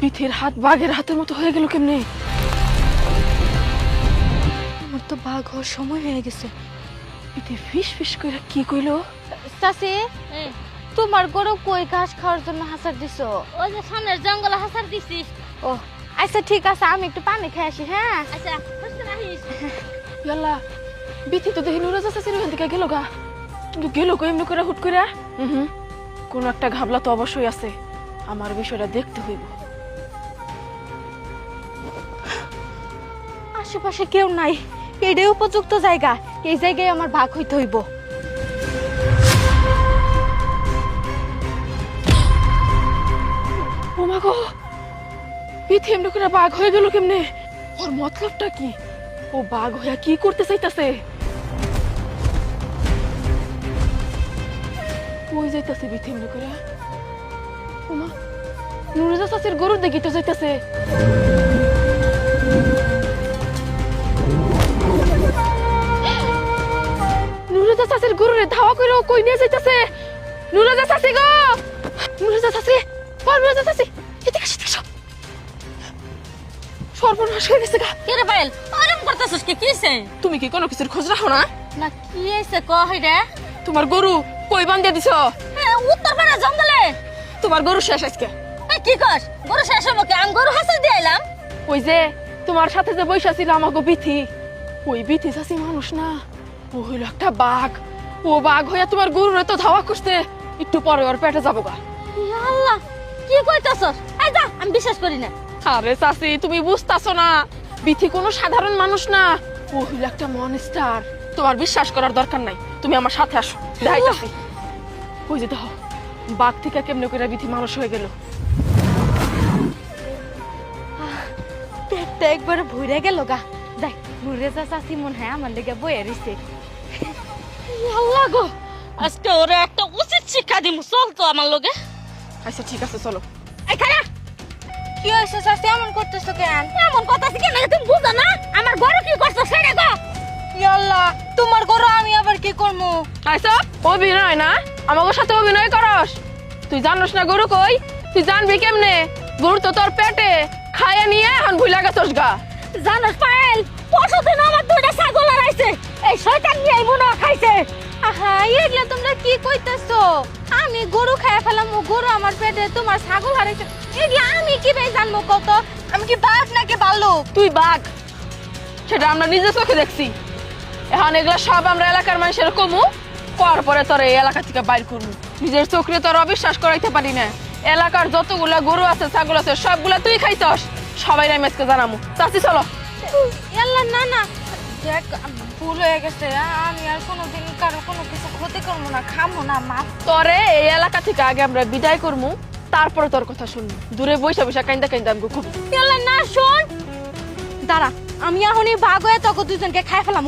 বিথির হাত বাঘের হাতের মতো হয়ে গেল কেমনে? আমার তো বাঘ হওয়ার সময় হয়ে গেছে। বিথি ফিস ফিস করে কি কইলো? চাচি, তোমার গরু কই ঘাস খাওয়ার জন্য হাসার দিছো? ওই যে সামনের জঙ্গলে হাসার দিছি। ও আচ্ছা ঠিক আছে, আমি একটু পানি খেয়ে আসি। হ্যাঁ আচ্ছা বুঝতে পারিস। ইয়াল্লা, বিথি তো দেখি নুরাজা চাচির ওখান থেকে গেল গা, কিন্তু গেল কই এমনি করে হুট করে? কোন একটা ঘাবলা তো অবশ্যই আছে, আমার বিষয়টা দেখতে হইব। আশেপাশে কেউ নাই, এটাই উপযুক্ত জায়গা। এই জায়গায় আমার ভাগ হইতে হইব। ও মা গো, বিথি এমনি করে বাঘ হয়ে গেল কেমনে? ওর মতলবটা কি? ও বাঘ হইয়া কি করতে চাইতাছে? কই যাইতাছে বিথি এমনি করে? ওমা, নুরুজা চাচির গরুর দিকে তো যাইতাছে। নুরুজা চাচির গরুরে ধাওয়া করে ও কই নিয়ে যাইতাছে? নুরুজা চাচি গো, নুরুজা চাচি, ও নুরুজা চাচি, এদিকে আসো, এদিকে আসো। সর্বনাশ হয়ে গেছে গা। কে রে পায়েল, ওরম করতেছিস কি? কিছে? তুমি কি কোনো কিছুর খোঁজ রাখো না? না কি হইছে কই রে? তোমার গরু কই বান্ধিয়া দিছো? উত্তর পাড়া জঙ্গলে। তোমার গরু শেষ আজকে। কি কস? গরু শেষ হবো কি? আমি গরু হাসার দিয়ে আইলাম। ওই যে তোমার সাথে যে বৈশা ছিল আমাকে বিথি, ওই বিথি চাচি মানুষ না, ও হইল একটা বাঘ। ও বাঘ হইয়া তোমার গরুর তো ধাওয়া করছে, একটু পরে ওর পেটে যাবো গা। ইয়া আল্লাহ, কি কইতাছস? এই যা, আমি বিশ্বাস করি না। আরে চাচি, তুমি বুঝতাছো না, বিথি কোনো সাধারণ মানুষ না, ও হইল একটা মনস্টার। তোমার বিশ্বাস করার দরকার নাই, তুমি আমার সাথে আসো, দেখাইতাছি। ওই যে দেখো, বাঘ থেকে কেমনে করে বিথি মানুষ হয়ে গেল। পেটটা একবার ভরে গেল গা। যাই, নুরেজা চাচি মনে হয় আমার লেগে বয়ে রইছে। আল্লাহ গো, আজকে ওরে একটা উচিত শিক্ষা দিমু। চল তো আমার লগে। আচ্ছা ঠিক আছে, চলো। এই খারা, কি হয়েছে চাচি, এমন করতেছো কেন? এমন কথা কি না? তুমি বুঝো না আমার গরু কি করছো? সেটা গো। ইয়াল্লাহ, তোমার গরু আমি আবার কি করবো? আইসো, অভিনয় না, আমাদের সাথে অভিনয় করস? তুই জানোস না গরু কই? তুই জানবি কেমনে? গরু তো তোর পেটে খাইয়া নিয়ে এখন ভুলা গেছস গা। জানোস পায়েল, পরশুদিন আমার দুইটা ছাগল হারাইছে। এই শয়তান নিয়ে এই মুনা খাইছে। আহা, এগুলা তোমরা কি কইতাছো? আমি গরু খাইয়া ফেলাম, গরু আমার পেটে, তোমার ছাগল হারাইছে। এগুলা আমি কি ভাই জানবো কত? আমি কি বাঘ নাকি ভাল্লুক? তুই বাঘ, সেটা আমরা নিজে চোখে দেখছি। এখন এগুলা সব আমরা এলাকার মানুষের কমু, কর পরে তোর এই এলাকা থেকে বাইর করবো। নিজের চোখে তোর অবিশ্বাস করাইতে পারি না। এলাকার যতগুলা গরু আছে, ছাগল আছে, সবগুলা তুই খাইছস। সবাই আমি আজকে জানামু। চাচি চলো। ইয়াল্লাহ, না না, দেখ ভুল হয়ে গেছে। আমি আর কোনোদিন কারো কোনো কিছু ক্ষতি করবো না, খামো না, মাফ। তোরে এই এলাকা থেকে আগে আমরা বিদায় করবো, তারপরে তোর কথা শুনবো। দূরে বৈশা বৈশা কাইন্দা কাইন্দা আমি খুব। ইয়াল্লাহ, না শোন, দাঁড়া, আমি এখনই বাঘ হয়ে তোকে দুজনকে খাই ফেলাম।